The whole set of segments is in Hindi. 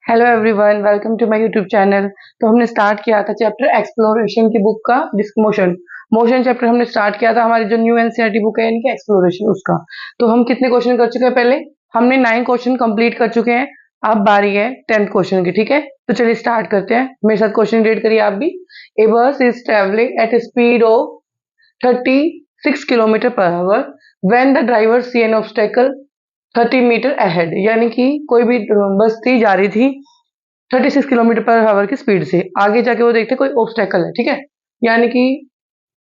Hello everyone, welcome to my YouTube channel. तो हमने स्टार्ट किया था चैप्टर एक्सप्लोरेशन की बुक का मोशन मोशन चैप्टर हमने स्टार्ट किया था हमारी जो न्यू एनसीईआरटी बुक है यानी कि एक्सप्लोरेशन उसका। तो हम कितने क्वेश्चन कर चुके हैं? पहले हमने 9 क्वेश्चन कंप्लीट कर चुके हैं। अब बारी है 10th क्वेश्चन की। ठीक है, तो चलिए स्टार्ट करते हैं। मेरे साथ क्वेश्चन रीड करिए आप भी। A bus is travelling at a speed of 36 kilometre per hour when the driver see an obstacle 30 metre ahead. यानी कि कोई भी बस थी, जा रही थी 36 किलोमीटर पर आवर की स्पीड से। आगे जाके वो देखते कोई ऑब्स्टेकल है। ठीक है, यानी कि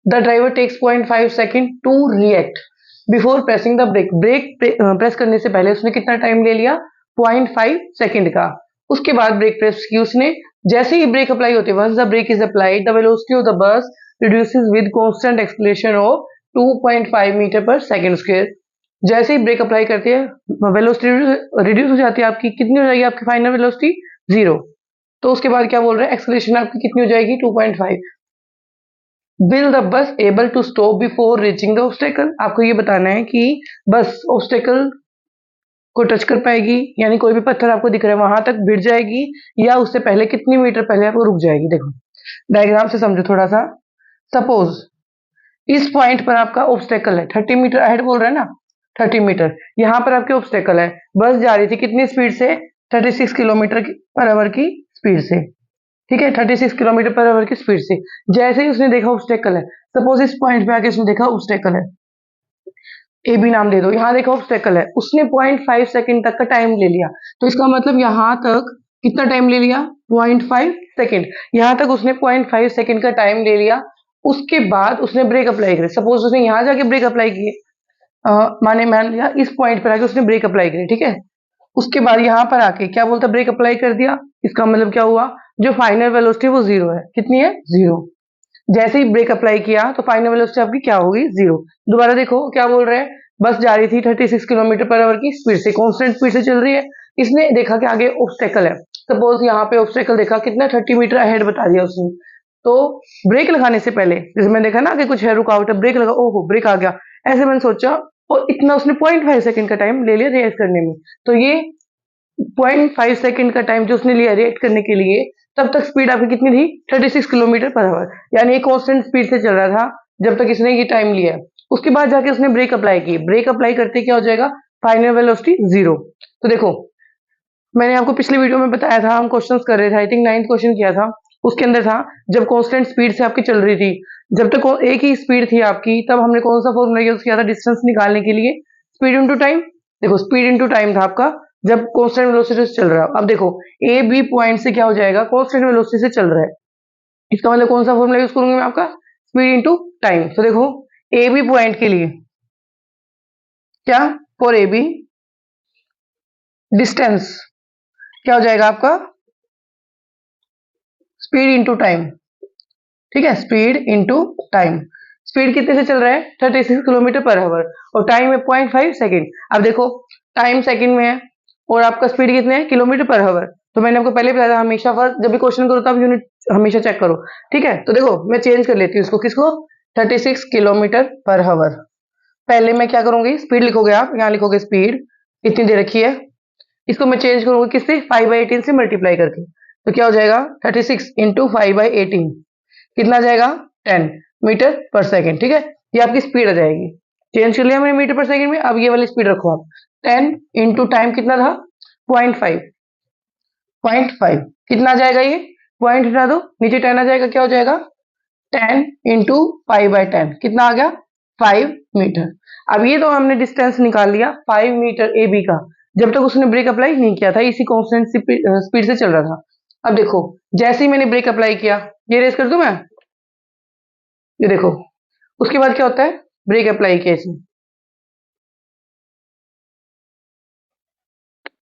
the driver takes 0.5 second to react before pressing the brake. Brake press करने से पहले उसने कितना टाइम ले लिया? 0.5 सेकेंड का। उसके बाद ब्रेक प्रेस की उसने। जैसे ही ब्रेक अप्लाई होती है, once the brake is applied the velocity of the bus reduces with constant acceleration of 2.5 metre per second square. जैसे ही ब्रेक अप्लाई करती है वेलोसिटी रिड्यूस हो जाती है आपकी। कितनी हो जाएगी आपकी फाइनल वेलोसिटी? 0। तो उसके बाद क्या बोल रहे हैं? एक्सेलरेशन आपकी कितनी हो जाएगी? 2.5। Will the bus able to stop before reaching the obstacle. आपको ये बताना है कि बस ऑब्स्टेकल को टच कर पाएगी, यानी कोई भी पत्थर आपको दिख रहा है वहां तक भिड़ जाएगी, या उससे पहले कितनी मीटर पहले आपको रुक जाएगी। देखो डायग्राम से समझो थोड़ा सा। सपोज इस पॉइंट पर आपका ऑब्स्टेकल है, 30 मीटर अहेड बोल रहे हैं ना, 30 मीटर। यहाँ पर आपके ऑब्स्टेकल है, बस जा रही थी कितनी स्पीड से? 36 किलोमीटर पर आवर की स्पीड से। ठीक है, 36 किलोमीटर पर आवर की स्पीड से। जैसे ही उसने देखा ऑब्स्टेकल है, सपोज इस पॉइंट पे आके उसने देखा ऑब्स्टेकल है, ए बी नाम दे दो। यहाँ देखा ऑब्स्टेकल है, उसने 0.5 सेकंड तक का टाइम ले लिया। तो इसका मतलब यहाँ तक कितना टाइम ले लिया? 0.5 सेकंड। यहाँ तक उसने 0.5 सेकंड का टाइम ले लिया। उसके बाद उसने ब्रेक अप्लाई किया। सपोज उसने यहाँ जाके ब्रेक अप्लाई किए, माने मान लिया इस पॉइंट पर आके उसने ब्रेक अप्लाई किया। ठीक है, उसके बाद यहाँ पर आके क्या बोलता? ब्रेक अप्लाई कर दिया। इसका मतलब क्या हुआ? जो फाइनल वेलोसिटी वो 0 है। कितनी है? 0। जैसे ही ब्रेक अप्लाई किया तो फाइनल वेलोसिटी आपकी क्या होगी? 0। दोबारा देखो क्या बोल रहे हैं। बस जा रही थी 36 किलोमीटर पर आवर की स्पीड से, कांस्टेंट स्पीड से चल रही है। इसने देखा कि आगे ऑब्स्टेकल है। सपोज यहाँ पे ऑब्स्टेकल देखा, कितना 30 मीटर अहेड बता दिया उसने। तो ब्रेक लगाने से पहले जैसे मैंने देखा ना कि कुछ है, रुकावट है, ब्रेक लगा, ओहो ब्रेक आ गया, ऐसे मैंने सोचा, और इतना उसने 0.5 सेकंड का टाइम ले लिया रिएक्ट करने में। तो ये 0.5 सेकंड का टाइम जो उसने लिया रिएक्ट करने के लिए, तब तक स्पीड आपकी कितनी थी? 36 किलोमीटर पर आवर। यानी एक कांस्टेंट स्पीड से चल रहा था जब तक इसने ये टाइम लिया है। उसके बाद जाके उसने ब्रेक अप्लाई की। ब्रेक अप्लाई करते क्या हो जाएगा? Final velocity 0। तो देखो मैंने आपको पिछले वीडियो में बताया था, हम क्वेश्चंस कर रहे थे, आई थिंक 9th क्वेश्चन किया था। उसके अंदर था जब कांस्टेंट स्पीड से आपकी चल रही थी, जब तक एक ही स्पीड थी आपकी, तब हमने कौन सा फॉर्मूला यूज किया था डिस्टेंस निकालने के लिए? Speed into time. देखो स्पीड इनटू टाइम था आपका जब कांस्टेंट वेलोसिटी से चल रहा है। अब देखो ए बी पॉइंट से क्या हो जाएगा? कांस्टेंट वेलोसिटी से चल रहा है। इसका मतलब कौन सा फॉर्मूला यूज करूंगी मैं? आपका स्पीड इनटू टाइम। तो देखो ए बी पॉइंट के लिए क्या? फॉर ए बी डिस्टेंस क्या हो जाएगा आपका? Speed into time. ठीक है, स्पीड इनटू टाइम। स्पीड कितने से चल रहा है? 36 किलोमीटर पर आवर, और टाइम है 0.5 सेकेंड। अब देखो टाइम सेकंड में है और आपका स्पीड कितने है? Kilometre per our. तो मैंने आपको पहले बताया था, हमेशा फर्स्ट जब भी क्वेश्चन करो तब यूनिट हमेशा चेक करो। ठीक है, तो देखो मैं चेंज कर लेती हूँ इसको। किसको? 36 किलोमीटर पर आवर। पहले मैं क्या करूंगी? स्पीड लिखोगे आप, यहाँ लिखोगे स्पीड इतनी दे रखी है, इसको मैं चेंज करूंगी किससे? 5/18 से मल्टीप्लाई करके। तो क्या हो जाएगा? 36 इंटू 5/18 कितना जाएगा? 10 मीटर पर सेकेंड। ठीक है, ये आपकी स्पीड आ जाएगी। चेंज कर लिया मैंने मीटर पर सेकेंड में। अब ये वाली स्पीड रखो आप। 10 इंटू टाइम कितना था? 0.5। 0.5 कितना आ जाएगा? ये पॉइंट हटा दो, नीचे 10 आ जाएगा। क्या हो जाएगा? 10 इंटू 5/10 कितना आ गया? 5 मीटर। अब ये तो हमने डिस्टेंस निकाल लिया 5 मीटर ए बी का, जब तक उसने ब्रेक अप्लाई नहीं किया था, इसी कांस्टेंट स्पीड से चल रहा था। अब देखो जैसे ही मैंने ब्रेक अप्लाई किया, ये रेस कर दूं मैं, ये देखो उसके बाद क्या होता है? ब्रेक अप्लाई किया इसमें,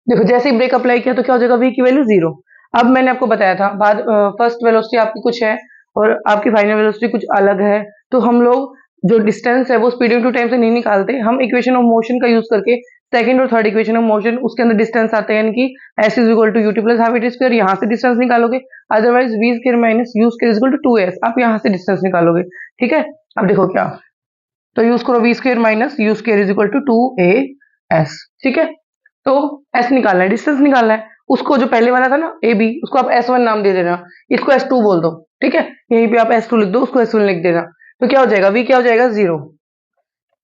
देखो जैसे ही ब्रेक अप्लाई किया तो क्या हो जाएगा? वी की वैल्यू 0। अब मैंने आपको बताया था बाद फर्स्ट वेलोसिटी आपकी कुछ है और आपकी फाइनल वेलोसिटी कुछ अलग है। तो हम लोग जो डिस्टेंस है वो स्पीड इनटू टाइम से नहीं निकालते, हम इक्वेशन ऑफ मोशन का यूज करके सेकंड और थर्ड इक्वेशन ऑफ मोशन उसके अंदर डिस्टेंस आते हैं, यानी कि S is equal to U T plus half T square, यहाँ से डिस्टेंस निकालोगे। Otherwise V square minus U square is equal to 2s, आप यहाँ से डिस्टेंस निकालोगे। ठीक है, अब देखो क्या, तो यूज करो V square minus U square is equal to 2as। ठीक है, तो एस निकालना है, डिस्टेंस निकालना है। उसको जो पहले वाला था ना ए बी, उसको आप S1 नाम दे देना, इसको S2 बोल दो, ठीक है। यहीं पे आप S2 लिख दो, उसको S1 लिख देना। तो क्या हो जाएगा, v क्या हो जाएगा, 0,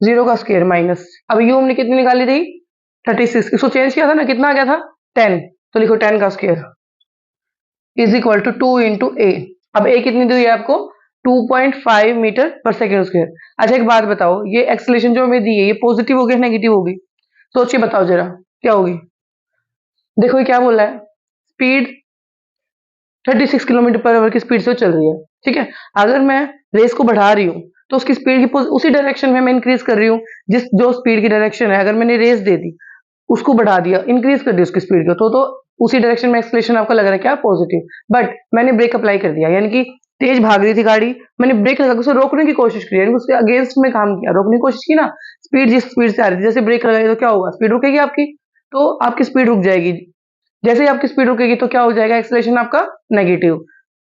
0 का स्क्वायर माइनस, अब u हमने कितनी निकाली थी, 36, इसको चेंज किया था ना, कितना आ गया था, 10, तो लिखो 10 का square is equal to 2 into a. अब ए कितनी दी है आपको, 2.5 मीटर पर सेकेंड स्क्वायर। अच्छा एक बात बताओ, ये एक्सलेशन जो हमें दी है, ये पॉजिटिव होगी नेगेटिव होगी, सोचिए बताओ जरा क्या होगी। देखो ये क्या बोल रहा है, स्पीड 36 किलोमीटर पर आवर की स्पीड से चल रही है, ठीक है। अगर मैं रेस को बढ़ा रही हूँ तो उसकी स्पीड की उसी डायरेक्शन में मैं इंक्रीज कर रही हूँ, जिस जो स्पीड की डायरेक्शन है, अगर मैंने रेस दे दी, उसको बढ़ा दिया, इंक्रीज कर दी उसकी स्पीड को, तो उसी डायरेक्शन में एक्सलेशन आपका लग रहा है क्या, पॉजिटिव। बट मैंने ब्रेक अप्लाई कर दिया, यानी कि तेज भाग रही थी गाड़ी, मैंने ब्रेक लगा के उसे रोकने की कोशिश की, यानी उसके अगेंस्ट में काम किया, रोकने की कोशिश की ना, स्पीड जिस स्पीड से आ रही थी, जैसे ब्रेक लगाई तो क्या होगा, स्पीड रुकेगी आपकी, तो आपकी स्पीड रुक जाएगी। जैसे ही आपकी स्पीड रुकेगी तो क्या हो जाएगा, एक्सलेशन आपका नेगेटिव।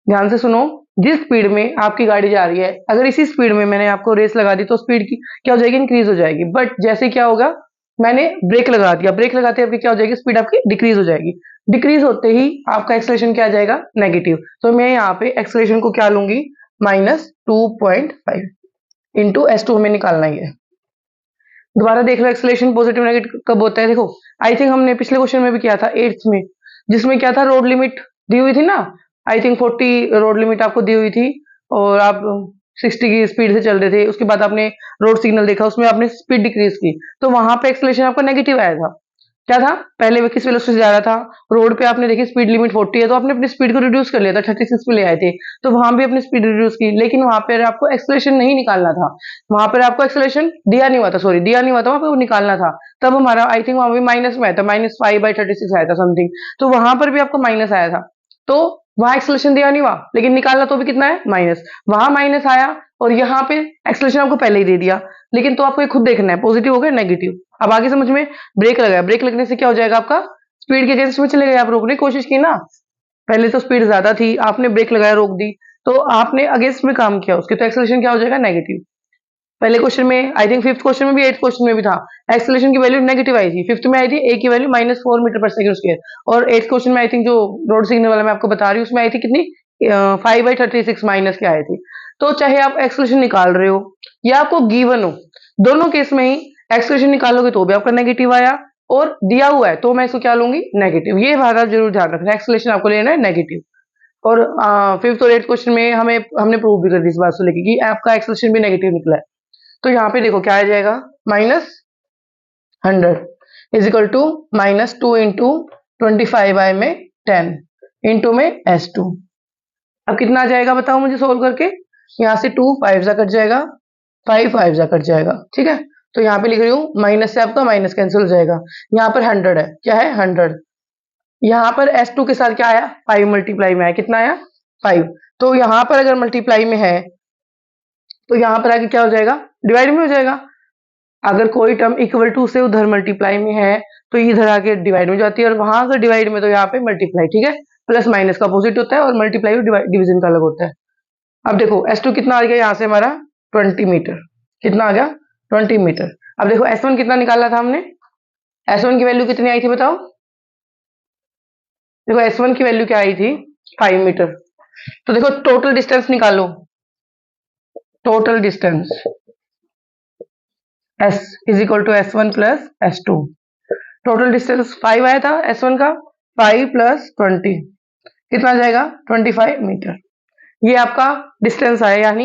ध्यान से सुनो, जिस स्पीड में आपकी गाड़ी जा रही है, अगर इसी स्पीड में मैंने आपको रेस लगा दी तो स्पीड की क्या हो जाएगी, इंक्रीज हो जाएगी। बट जैसे क्या होगा, मैंने ब्रेक लगा दिया, ब्रेक लगाते आपकी क्या हो जाएगी, स्पीड आपकी डिक्रीज हो जाएगी। डिक्रीज होते ही आपका एक्सलेशन क्या आ जाएगा, नेगेटिव। तो मैं यहाँ पे एक्सलेशन को क्या लूंगी, -2.5 इंटू S2 हमें निकालना ही है। दोबारा देख लो, एक्सलेशन पॉजिटिव नेगेटिव कब होता है, देखो आई थिंक हमने पिछले क्वेश्चन में भी किया था 8th में, जिसमें क्या था, रोड लिमिट दी हुई थी ना, आई थिंक 40 रोड लिमिट आपको दी हुई थी, और आप 60 की स्पीड से चल रहे थे, उसके बाद आपने रोड सिग्नल देखा, उसमें आपने स्पीड डिक्रीज की, तो वहां पे एक्सलेशन आपका नेगेटिव आया था। क्या था, पहले वो किस वेलोसिटी से जा रहा था, रोड पे आपने देखी स्पीड लिमिट 40 है, तो आपने अपनी स्पीड को रिड्यूस कर लिया था, 36 पे ले आए थे, तो वहां भी अपनी स्पीड रिड्यूस की, लेकिन वहां पर आपको एक्सलेशन नहीं निकालना था, वहां पर आपको एक्सलेशन दिया नहीं हुआ था, सॉरी दिया नहीं हुआ था, वहां पे वो निकालना था। तब हमारा आई थिंक वहां भी माइनस में आया था, -5/36 आया था समथिंग, तो वहां पर भी आपको माइनस आया था। तो वहां एक्सलेशन दिया नहीं हुआ, लेकिन निकालना तो भी कितना है, माइनस, वहां माइनस आया, और यहाँ पे एक्सलेशन आपको पहले ही दे दिया, लेकिन तो आपको ये खुद देखना है, पॉजिटिव हो गया नेगेटिव। अब आगे समझ में, ब्रेक लगाया, ब्रेक लगने से क्या हो जाएगा आपका, स्पीड के अगेंस्ट में चले गए, आप रोकने की कोशिश की ना, पहले तो स्पीड ज्यादा थी, आपने ब्रेक लगाया, रोक दी, तो आपने अगेंस्ट में काम किया उसके, तो एक्सेलरेशन क्या हो जाएगा, नेगेटिव। पहले क्वेश्चन में आई थिंक 5th क्वेश्चन में भी 8th क्वेश्चन में भी था, एक्सेलरेशन की वैल्यू नेगेटिव आई थी, 5th में आई थी ए की वैल्यू -4 मीटर पर सेकंड स्क्वायर, और 8th क्वेश्चन में आई थिंक जो रोड सिग्नल वाला मैं आपको बता रही हूँ, उसमें आई थी कितनी, 5/36 माइनस के आए थे। तो चाहे आप एक्सेलरेशन निकाल रहे हो या आपको गिवन हो, दोनों केस में ही एक्सेलरेशन निकालोगे तो भी आपका नेगेटिव आया, और दिया हुआ है तो मैं इसको क्या लूंगी, नेगेटिव। ये बात आप जरूर ध्यान रखना, एक्सेलरेशन आपको लेना है नेगेटिव। और 5th और 8th क्वेश्चन में हमने प्रूव भी कर दी इस बात से लेके कि आपका एक्सेलरेशन भी नेगेटिव निकला है। तो यहाँ पे देखो क्या आ जाएगा, -100 is equal to -2 into 25i में 10 इंटू में S2। अब कितना आ जाएगा बताओ मुझे सोल्व करके, यहाँ से 2 5 जा कट जाएगा, 5 5 जा कट जाएगा, ठीक है। तो यहाँ पे लिख रही हूँ, माइनस से आपका माइनस कैंसिल हो जाएगा, यहाँ पर 100 है, क्या है 100, यहाँ पर S2 के साथ क्या आया, 5 मल्टीप्लाई में आया, कितना आया 5, तो यहाँ पर अगर मल्टीप्लाई में है तो यहाँ पर आके क्या हो जाएगा, डिवाइड में हो जाएगा। अगर कोई टर्म इक्वल टू से उधर मल्टीप्लाई में है तो इधर आके डिवाइड में जाती है, और वहां से डिवाइड में तो यहाँ पे मल्टीप्लाई, ठीक है। प्लस माइनस का अपोजिट होता है, और मल्टीप्लाई और डिवीजन का अलग होता है। अब देखो S2 कितना आ गया, यहाँ से हमारा 20 मीटर, कितना आ गया 20 मीटर। अब देखो S1 कितना निकाला था हमने, S1 की वैल्यू कितनी आई थी बताओ, देखो S1 की वैल्यू क्या आई थी, 5 मीटर। तो देखो टोटल डिस्टेंस निकालो, total distance S is equal to S1 plus S2। Total distance 5 आया था S1 का, 5 प्लस 20 कितना आ जाएगा, 25 मीटर। ये आपका डिस्टेंस आया, यानी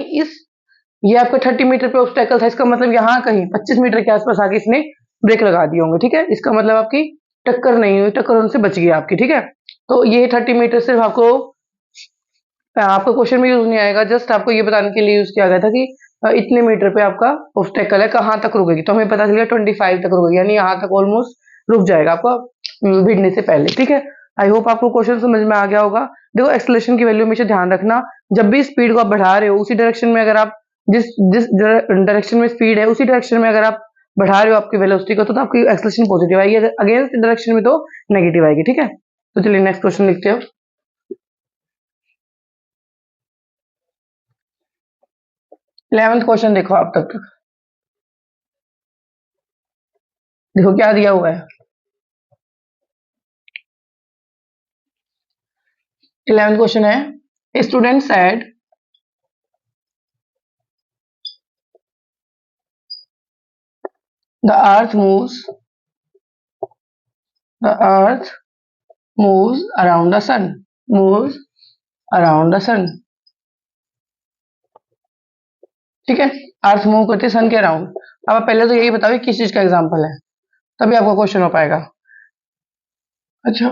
ये आपका 30 मीटर पे ऑब्स्टेकल था, इसका मतलब यहाँ कहीं 25 मीटर के आसपास आके इसने ब्रेक लगा दिए होंगे, ठीक है। इसका मतलब आपकी टक्कर नहीं हुई, टक्कर होने से बच गई आपकी, ठीक है। तो ये 30 मीटर सिर्फ आपको क्वेश्चन में यूज नहीं आएगा, जस्ट आपको ये बताने के लिए यूज किया गया था कि इतने मीटर पे आपका ऑब्स्टेकल है, कहाँ तक रुकेगी, तो हमें पता चल गया 25 तक रुकेगी, यानी यहाँ तक ऑलमोस्ट रुक जाएगा आपका भिड़ने से पहले, ठीक है। आई होप आपको क्वेश्चन समझ में आ गया होगा। देखो एक्सेलरेशन की वैल्यू हमेशा ध्यान रखना, जब भी स्पीड को आप बढ़ा रहे हो, उसी डायरेक्शन में अगर आप जिस जिस डायरेक्शन में स्पीड है, उसी डायरेक्शन में अगर आप बढ़ा रहे हो आपकी वेलोसिटी को, तो आपकी एक्सेलरेशन पॉजिटिव आएगी, अगर अगेंस्ट डायरेक्शन में तो नेगेटिव आएगी, ठीक है। तो चलिए नेक्स्ट क्वेश्चन लिखते हैं। 11th क्वेश्चन देखो आप तक, देखो क्या दिया हुआ है, 11th क्वेश्चन है, student said the earth moves around the sun, moves around the sun. ठीक है, अर्थ मूव करती है सन के अराउंड। अब आप पहले तो यही बताओ किस चीज का एग्जांपल है, तभी आपका क्वेश्चन हो पाएगा। अच्छा,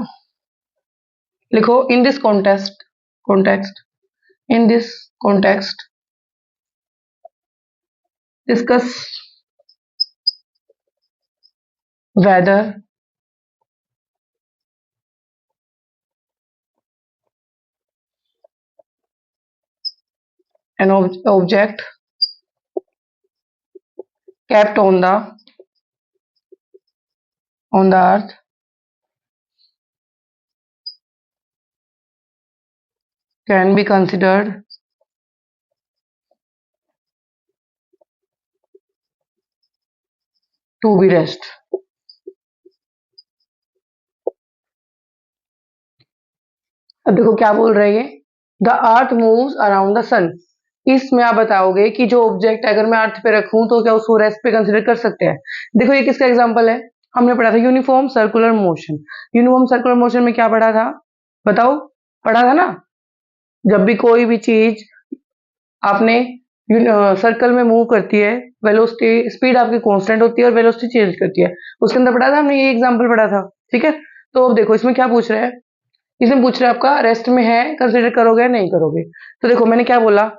लिखो in this context discuss whether an object kept on the earth can be considered to be rest। अब देखो क्या बोल रहे हैं, the earth moves around the sun. इसमें आप बताओगे कि जो ऑब्जेक्ट अगर मैं अर्थ पे रखूं तो क्या उसको रेस्ट पे कंसिडर कर सकते हैं। देखो ये किसका एग्जांपल है, हमने पढ़ा था uniform circular motion. Uniform circular motion में क्या पढ़ा था, बताओ, पढ़ा था ना, जब भी कोई भी चीज आपने सर्कल में मूव करती है, वेलोसिटी स्पीड आपकी कांस्टेंट होती है और वेलोसिटी चेंज करती है। उसके अंदर पढ़ा था हमने, ये एग्जांपल पढ़ा था। ठीक है, तो अब देखो इसमें क्या पूछ रहे हैं, इसमें पूछ रहे हैं आपका रेस्ट में है, कंसिडर करोगे या नहीं करोगे। तो देखो मैंने क्या बोला,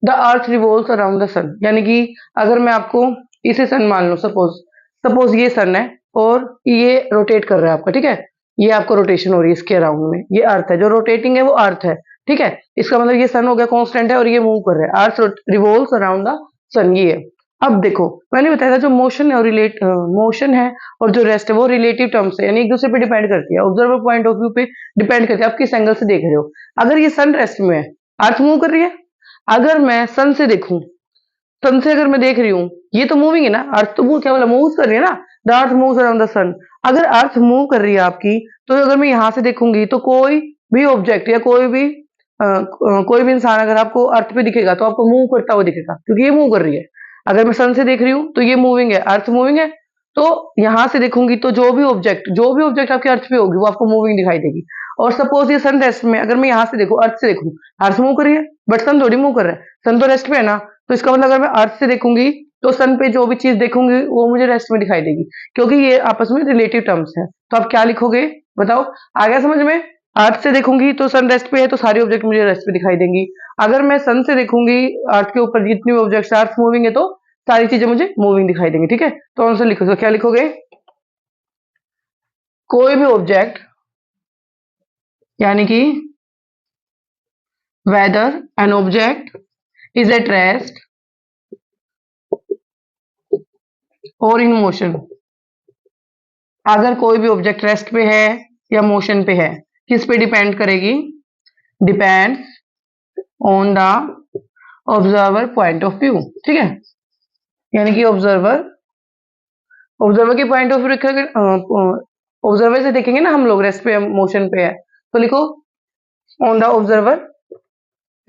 the earth revolves around the sun, यानी कि अगर मैं आपको इसे सन मान लो, सपोज ये सन है और ये रोटेट कर रहा है आपका। ठीक है, ये आपको रोटेशन हो रही है इसके अराउंड में, ये अर्थ है, जो रोटेटिंग है वो अर्थ है। ठीक है, इसका मतलब ये सन हो गया, कांस्टेंट है और ये मूव कर रहा है, अर्थ रिवॉल्व्स अराउंड द सन, ये है। अब देखो मैंने बताया था जो मोशन है और मोशन है और जो रेस्ट है वो रिलेटिव टर्म्स है, यानी एक दूसरे पे डिपेंड करती है, ऑब्जर्वर पॉइंट ऑफ व्यू पे डिपेंड करती है, आप किस एंगल से देख रहे हो। अगर ये सन रेस्ट में है, अर्थ मूव कर रही है। अगर मैं सन से देखूं, सन से अगर मैं देख रही हूँ, ये तो मूविंग है ना, अर्थ तो मूव क्या बोला, मूव कर रही है ना, the earth moves around the sun. अगर अर्थ मूव कर रही है आपकी, तो अगर मैं यहां से देखूंगी तो कोई भी ऑब्जेक्ट या कोई भी इंसान अगर आपको अर्थ पे दिखेगा तो आपको मूव करता हुआ दिखेगा, क्योंकि ये मूव कर रही है। अगर मैं सन से देख रही हूँ तो ये मूविंग है, अर्थ मूविंग है, तो यहां से देखूंगी तो जो भी ऑब्जेक्ट आपके अर्थ पे होगी वो आपको मूविंग दिखाई देगी। और सपोज ये सन रेस्ट में, अगर मैं यहाँ से देखूं, अर्थ से देखूं, अर्थ मूव कर रही है बट सन थोड़ी मूव कर रहा है, सन तो रेस्ट पे है ना। तो इसका मतलब अगर मैं अर्थ से देखूंगी तो सन पे जो भी चीज देखूंगी वो मुझे रेस्ट में दिखाई देगी, क्योंकि ये आपस में रिलेटिव टर्म्स है। तो आप क्या लिखोगे, बताओ, आ गया समझ में। अर्थ से देखूंगी तो सन रेस्ट पे है तो सारी ऑब्जेक्ट मुझे रेस्ट पे दिखाई देंगी। अगर मैं सन से देखूंगी, अर्थ के ऊपर जितनी भी ऑब्जेक्ट, अर्थ मूविंग है तो सारी चीजें मुझे मूविंग दिखाई देंगी। ठीक है, तो आंसर लिखो, तो क्या लिखोगे, कोई भी ऑब्जेक्ट, यानी कि whether an object is at rest और इन मोशन। अगर कोई भी ऑब्जेक्ट रेस्ट पे है या मोशन पे है, किस पे डिपेंड करेगी, depends on the observer point of view. ठीक है, यानी कि ऑब्जर्वर के पॉइंट ऑफ व्यू रखेंगे, ऑब्जर्वर से देखेंगे ना हम लोग, रेस्ट पे मोशन पे है, तो लिखो on the observer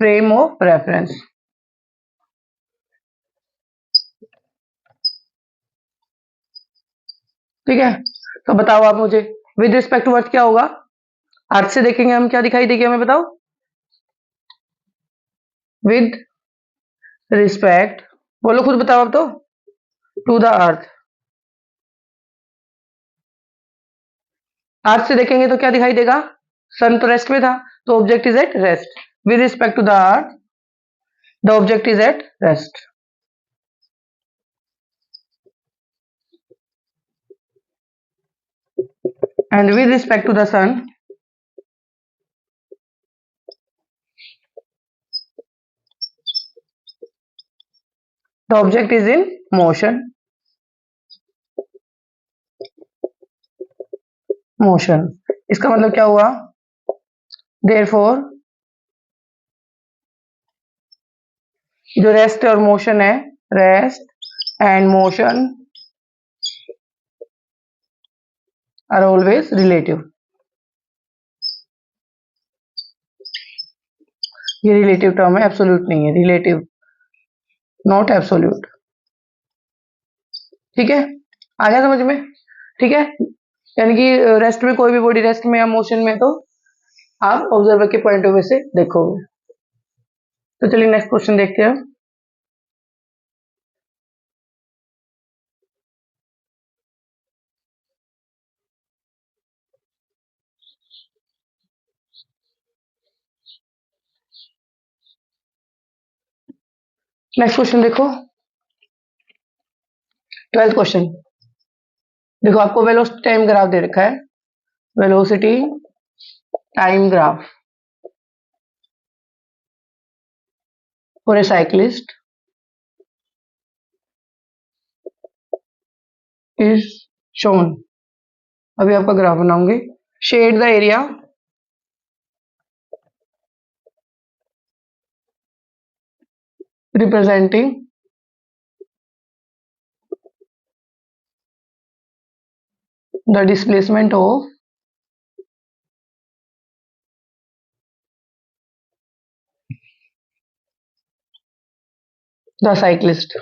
frame of reference. ठीक है, तो बताओ आप मुझे, विद रिस्पेक्ट टू अर्थ क्या होगा, अर्थ से देखेंगे हम, क्या दिखाई देगी हमें, बताओ, विद रिस्पेक्ट, बोलो खुद बताओ अब तो, टू द अर्थ। अर्थ से देखेंगे तो क्या दिखाई देगा, सन तो रेस्ट में था, तो object is at rest, with respect to the earth the object is at rest. And with respect to the sun the object is in motion, motion. इसका मतलब क्या हुआ, देयरफॉर जो रेस्ट और मोशन है, rest and motion are always relative. ये रिलेटिव टर्म है, एब्सोल्यूट नहीं है, रिलेटिव नॉट एब्सोल्यूट। ठीक है, आ गया समझ में? ठीक है, यानी कि रेस्ट में, कोई भी बॉडी रेस्ट में या मोशन में तो आप ऑब्जर्वर के पॉइंट ऑफ व्यू से देखोगे। तो चलिए नेक्स्ट क्वेश्चन देखते हैं। नेक्स्ट क्वेश्चन देखो, 12th क्वेश्चन। देखो आपको वेलोसिटी टाइम ग्राफ दे रखा है, velocity time graph for a cyclist is shown. अभी आपका ग्राफ बनाऊंगे। Shade the area representing the displacement of the cyclist.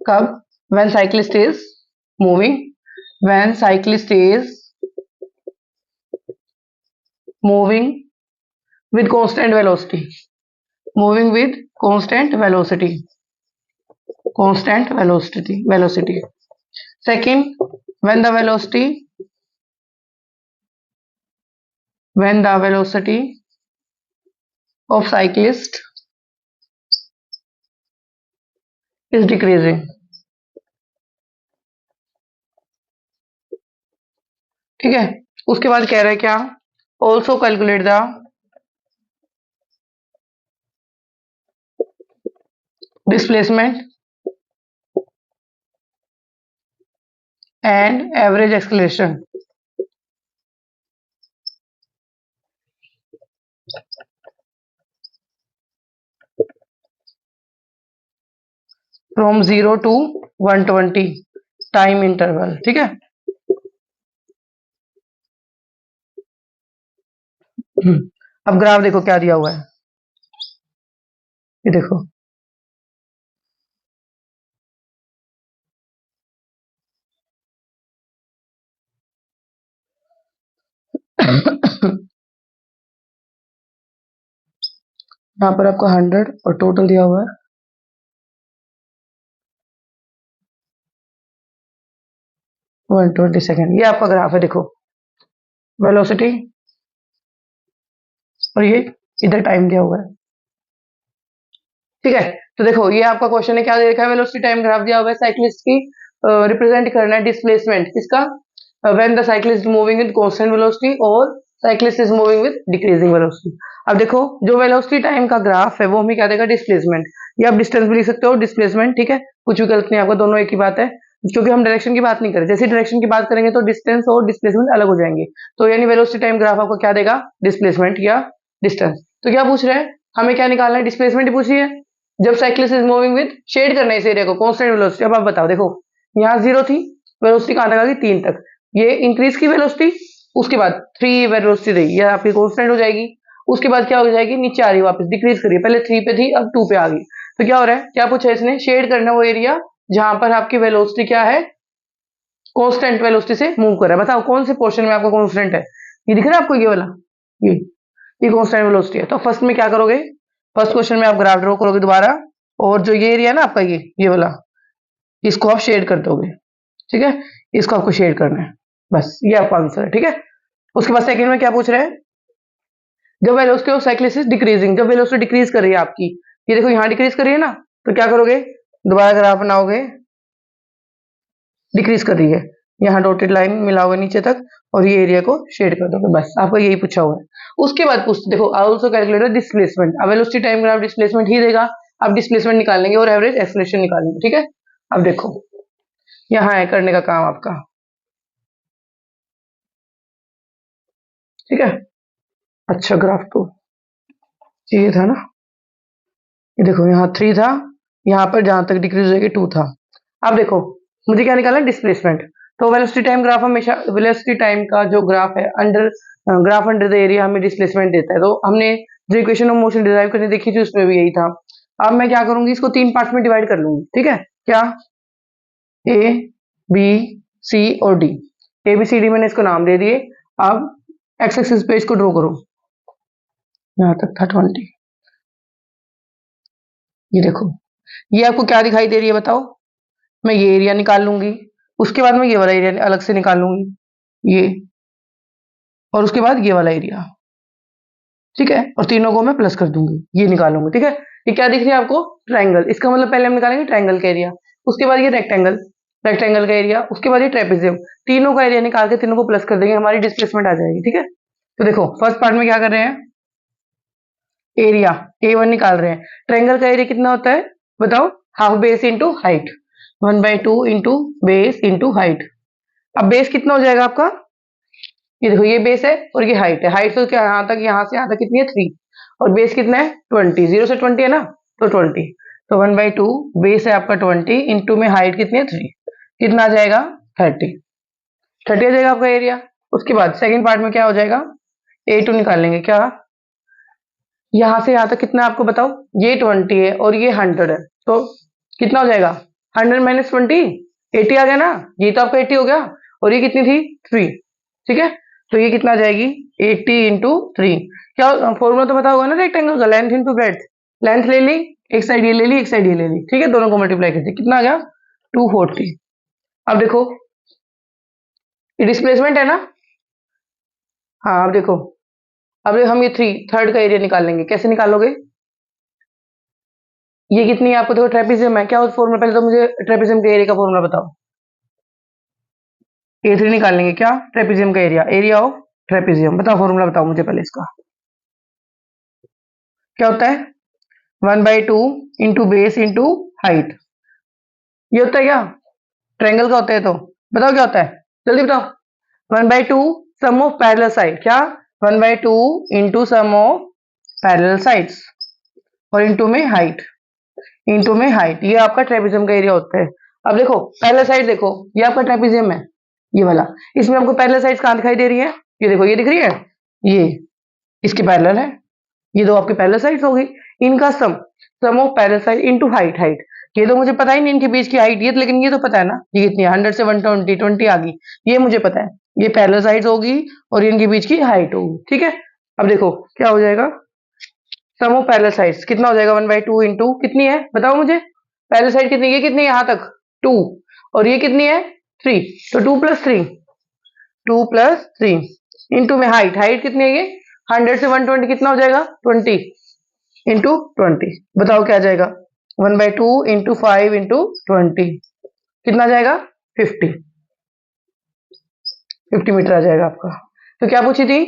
कब? when cyclist is moving, when cyclist is moving with constant velocity, moving with constant velocity, constant velocity. Second, when the velocity of cyclist is decreasing। ठीक है, उसके बाद कह रहा है क्या? Also calculate the displacement and average acceleration from 0 to 120 time interval. ठीक है, अब ग्राफ देखो क्या दिया हुआ है, ये देखो। यहाँ पर आपको 100 और टोटल दिया हुआ है 120 सेकेंड। ये आपका ग्राफ है, देखो वेलोसिटी और ये इधर टाइम दिया हुआ है। ठीक है, तो देखो ये आपका क्वेश्चन है, क्या दे रखा है? वेलोसिटी टाइम ग्राफ दिया हुआ है, साइक्लिस्ट की रिप्रेजेंट करना है डिस्प्लेसमेंट किसका? When the cyclist moving with constant velocity और cyclist is moving with decreasing velocity. अब देखो जो वेलोसिटी टाइम का ग्राफ है वो हमें क्या देगा? डिस्प्लेसमेंट। या आप डिस्टेंस भी लिख सकते हो, डिस्प्लेसमेंट। ठीक है, कुछ भी गलत नहीं आपका, दोनों एक ही बात है, क्योंकि हम डायरेक्शन की बात नहीं करें। जैसे डायरेक्शन की बात करेंगे तो डिस्टेंस और डिस्प्लेसमेंट अलग हो जाएंगे। तो यानी वेलोसिटी टाइम ग्राफ आपको क्या देगा? डिस्प्लेसमेंट या डिस्टेंस। तो क्या पूछ रहे हैं हमें? क्या निकालना है? डिस्प्लेसमेंट ही पूछी है। जब cyclist is moving with, shade करना है इस एरिया को, कांस्टेंट वेलोसिटी। अब आप बताओ, देखो यहाँ 0 थी, वेलोसिटी कहां तक आ गई? 3 तक। ये इंक्रीज की वेलोसिटी, उसके बाद 3 वेलोसिटी रही, यह आपकी कांस्टेंट हो जाएगी। उसके बाद क्या हो जाएगी? नीचे आ रही है वापस, डिक्रीज करिए, पहले 3 पे थी अब 2 पे आ गई। तो क्या हो रहा है? क्या पूछा इसने? शेड करना वो एरिया जहां पर आपकी वेलोसिटी क्या है? कांस्टेंट वेलोसिटी से मूव कर रहा है। बताओ कौन से पोर्शन में आपका कांस्टेंट है? ये दिख रहा है आपको, ये वाला, ये ये कांस्टेंट वेलोसिटी है। तो फर्स्ट में क्या करोगे? फर्स्ट क्वेश्चन में आप ग्राफ ड्रॉ करोगे दोबारा, और जो ये एरिया है ना आपका, ये वाला, इसको आप शेड कर दोगे। ठीक है, इसको आपको शेड करना है, बस ये आपका आंसर है। ठीक है, उसके बाद सेकंड में क्या पूछ रहे हैं? जब velocity of cyclist is decreasing, जब वेलोसिटी डिक्रीज कर रही है आपकी, ये देखो यहाँ डिक्रीज कर रही है ना, तो क्या करोगे? दोबारा ग्राफ बनाओगे, डिक्रीज कर रही है, यहाँ डॉटेड लाइन मिलाओगे नीचे तक, और ये एरिया को शेड कर दोगे, बस आपको यही पूछा हुआ है। उसके बाद पूछ देखो, आल्सो कैलकुलेट डिस्प्लेसमेंट। अब वेलोसिटी टाइम ग्राफ डिस्प्लेसमेंट ही देगा, अब डिस्प्लेसमेंट निकालेंगे और एवरेज एक्सेलरेशन निकालेंगे। ठीक है, अब देखो यहाँ है करने का काम आपका। ठीक है, अच्छा ग्राफ तो चाहिए था ना, ये देखो यहाँ 3 था, यहाँ पर जहां तक डिक्रीज होगी 2 था। अब देखो मुझे क्या निकालना है? डिस्प्लेसमेंट। तो वेलोसिटी टाइम ग्राफ हमेशा वेलोसिटी टाइम का जो ग्राफ है under graph under the area हमें डिस्प्लेसमेंट देता है। तो हमने जो इक्वेशन ऑफ मोशन डिराइव करने देखी थी उसमें भी यही था। अब मैं क्या करूंगी, इसको 3 पार्ट्स में डिवाइड कर लूंगी, ठीक है। क्या, ए बी सी और D, A B C D मैंने इसको नाम दे दिए। अब एक्स एक्सिस पे इसको ड्रॉ करो, यहां तक था 20। ये देखो, ये आपको क्या दिखाई दे रही है बताओ। मैं ये एरिया निकाल लूंगी, उसके बाद मैं ये वाला एरिया अलग से निकाल लूंगी, ये, और उसके बाद ये वाला एरिया, ठीक है। और तीनों को मैं प्लस कर दूंगी, ये निकालूंगी, ठीक है। ये क्या दिख रही है आपको, ट्रायंगल। इसका मतलब पहले हम निकालेंगे ट्रायंगल का एरिया, उसके बाद ये रेक्टेंगल, रेक्टेंगल का एरिया, उसके बाद ये ट्रेपेजियम। तीनों का एरिया निकाल के तीनों को प्लस कर देंगे, हमारी डिस्प्लेसमेंट आ जाएगी, ठीक है। तो देखो फर्स्ट पार्ट में क्या कर रहे हैं, एरिया A1 निकाल रहे हैं। ट्रायंगल का एरिया कितना होता है बताओ, half base into height, 1/2 into base into height. अब बेस कितना हो जाएगा आपका, ये देखो ये बेस है और ये हाइट है। हाइट तो क्या यहाँ तक, यहाँ से यहाँ तक कितनी है 3, और बेस कितना है 20, 0 से 20 है ना, तो 20। तो 1/2 बेस है आपका 20 इंटू में हाइट कितनी है 3, कितना आ जाएगा 30 आ जाएगा आपका एरिया। उसके बाद सेकंड पार्ट में क्या हो जाएगा, A2 निकालेंगे। क्या, यहां से यहां तक कितना है आपको बताओ, ये 20 है और ये 100 है, तो कितना हो जाएगा 100 माइनस 20, 80 आ गया ना। ये तो आपका 80 हो गया, और ये कितनी थी 3, ठीक है। तो ये कितना आ जाएगी 80 इंटू 3। क्या फॉर्मूला तो पता होगा ना रेक्टेंगल का, लेंथ इंटू ब्रेड्थ। लेंथ ले ली, एक साइड ये ले ली, एक साइड ये ले ली, ठीक है। दोनों को मल्टीप्लाई कर दिया, कितना आ गया 240। अब देखो ये डिस्प्लेसमेंट है ना, हाँ अब देखो, अब हम ये थर्ड का एरिया निकाल लेंगे। कैसे निकालोगे, ये कितनी है आपको देखो, ट्रेपेजियम है। क्या उस फॉर्मूला, पहले तो मुझे ट्रेपेजियम के एरिया का फॉर्मूला बताओ। A3 निकाल लेंगे। क्या, ट्रेपेजियम का एरिया, एरिया ऑफ ट्रेपेजियम, बताओ फॉर्मूला बताओ मुझे पहले इसका। क्या होता है 1/2 इंटू बेस इंटू हाइट, ये होता है क्या, ट्रायंगल का होता है। तो बताओ क्या होता है, जल्दी बताओ। 1/2 सम ऑफ पैरेलल साइड, क्या 1/2 into sum of parallel sides, और इंटू में हाइट, इंटू में हाइट, ये आपका ट्रेपेजियम का एरिया होता है। अब देखो पैरेलल साइड देखो, ये आपका ट्रेपेजियम है ये वाला, इसमें आपको पैरेलल साइड्स कहां दिखाई दे रही है, ये देखो ये दिख रही है, ये इसके पैरेलल है, ये दो आपके पैरेलल साइड्स हो गई। इनका sum of parallel side into height, height ये तो मुझे पता ही नहीं इनके बीच की हाइट, ये तो, लेकिन ये तो पता है ना ये कितनी है, 100 से 120, 20 आ गई, ये मुझे पता है। ये पैरेलल साइड्स होगी और इनके बीच की हाइट होगी, ठीक है। अब देखो क्या हो जाएगा, सम ऑफ पैरेलल साइड्स कितना हो जाएगा 1/2 इंटू कितनी है बताओ मुझे, पैरेलल साइड कितनी, ये कितनी है यहाँ तक 2, और ये कितनी है 3, तो 2 + 3, 2 + 3 इंटू में हाइट, हाइट कितनी है ये 100 से 120 कितना हो जाएगा 20 इंटू 20, बताओ क्या आ जाएगा 1/2 इंटू 5 इंटू 20, कितना आ जाएगा 50, 50 मीटर आ जाएगा आपका। तो क्या पूछी थी,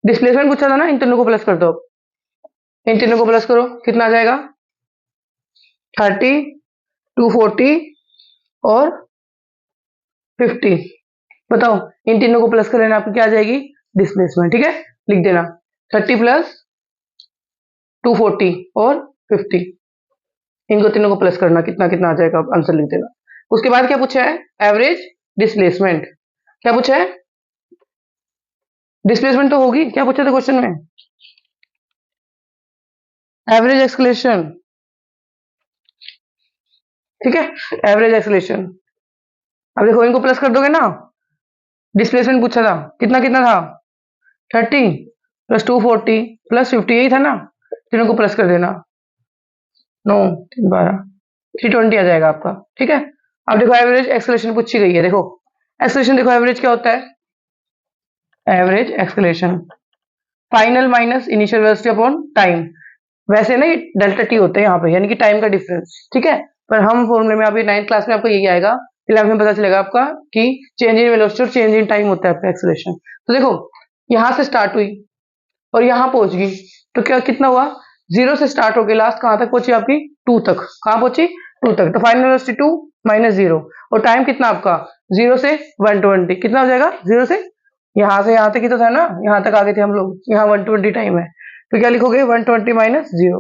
डिस्प्लेसमेंट पूछा था ना, इन तीनों को प्लस कर दो, इन तीनों को प्लस करो, कितना आ जाएगा 30, 240 और 50, बताओ इन तीनों को प्लस कर लेना, आपकी क्या आ जाएगी डिस्प्लेसमेंट, ठीक है। लिख देना 30 + 240 और 50, इनको तीनों को प्लस करना, कितना कितना आ जाएगा आंसर लिख देना। उसके बाद क्या पूछा है, एवरेज डिस्प्लेसमेंट, क्या पूछा है, डिस्प्लेसमेंट तो होगी, क्या पूछा था क्वेश्चन में, एवरेज एक्सलेशन, ठीक है, एवरेज एक्सलेशन। अब देखो इनको प्लस कर दोगे ना, डिस्प्लेसमेंट पूछा था, कितना कितना था 30 + 240 + 50, यही था ना, तीनों को प्लस कर देना, 9 3 12, 320 आ जाएगा आपका, ठीक है। अब देखो एवरेज एक्सलेशन पूछी गई है, देखो एक्सलेशन देखो एवरेज क्या होता है, average acceleration final minus initial velocity upon time. वैसे ना ये डेल्टा टी होते हैं यहाँ पे, यानी कि टाइम का डिफरेंस, ठीक है। पर हम फॉर्मूले में अभी 9th क्लास में आपको यही आएगा, 11th में पता चलेगा आपका कि चेंज इन वेलोसिटी और चेंज इन टाइम होता है आपका एक्सेलरेशन। तो देखो यहां से स्टार्ट हुई और यहां पहुंच गई, तो क्या कितना हुआ, 0 से स्टार्ट होकर लास्ट कहां तक पहुंची आपकी 2 तक, कहां पहुंची 2 तक, तो फाइनल वेलोसिटी 2 - 0, और टाइम कितना आपका 0 से 120, कितना हो जाएगा 0 से यहां तक ही तो था ना, यहां तक आ गए थे हम लोग, यहाँ 120 टाइम है, तो क्या लिखोगे 120 - 0,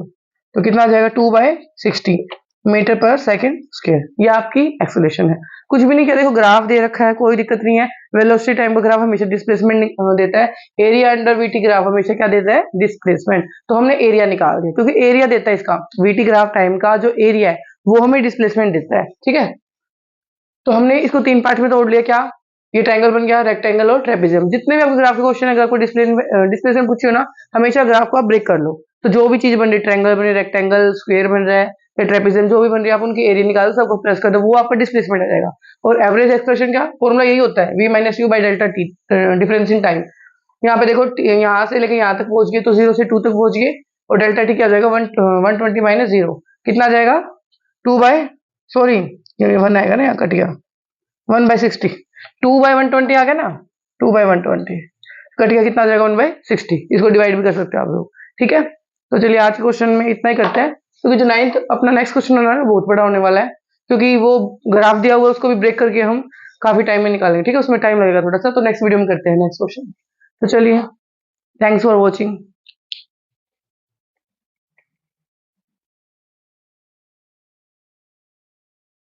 तो कितना आ जाएगा 2/60, मीटर पर सेकंड स्क्वायर, ये आपकी एक्सेलरेशन है। कुछ भी नहीं किया, देखो ग्राफ दे रखा है, कोई दिक्कत नहीं है। वेलोसिटी टाइम का ग्राफ हमेशा डिस्प्लेसमेंट देता है, एरिया अंडर वीटी ग्राफ हमेशा क्या देता है, डिस्प्लेसमेंट। तो हमने एरिया निकाल दिया, क्योंकि एरिया देता है इसका, वीटी ग्राफ टाइम का जो एरिया है वो हमें डिस्प्लेसमेंट देता है, ठीक है। तो हमने इसको 3 पार्ट में तोड़ लिया, क्या ये ट्रायंगल बन गया, रेक्टेंगल और ट्रेपेजियम। जितने भी आपके ग्राफ के क्वेश्चन है, अगर कोई डिस्प्लेसमेंट पूछे हो ना, हमेशा ग्राफ को आप ब्रेक कर लो। तो जो भी चीज बन रही, ट्रायंगल बन रही, रेक्टेंगल, स्क्वायर बन रहा है या ट्रेपेजियम, जो भी बन रही है, आप उनकी एरिया निकालो, सबको प्लस कर दो, वो आपका डिस्प्लेसमेंट आ जाएगा। और एवरेज एक्सप्रेशन क्या फॉर्मूला यही होता है, v minus you by delta T, difference in time. यहाँ पे देखो यहाँ से लेके यहाँ तक पहुंच गए तो 0 से 2 तक पहुंच गए, और डेल्टा टी क्या आ जाएगा, 120 माइनस 0, कितना आ जाएगा, 2 बाय, सॉरी ये 1 आएगा ना, यहाँ कट गया, 1/60, 2/120 आ गया ना, 2/120 कट गया, कितना आ जाएगा, 1/60। इसको डिवाइड भी कर सकते हो आप लोग, ठीक है। तो चलिए आज के क्वेश्चन में इतना ही करते हैं, क्योंकि जो 9th अपना नेक्स्ट क्वेश्चन होना है बहुत बड़ा होने वाला है, क्योंकि वो ग्राफ दिया हुआ है उसको भी ब्रेक करके हम काफी टाइम में निकालेंगे, ठीक है, उसमें टाइम लगेगा थोड़ा सा। तो नेक्स्ट वीडियो में करते हैं नेक्स्ट क्वेश्चन। तो चलिए, थैंक्स फॉर वॉचिंग।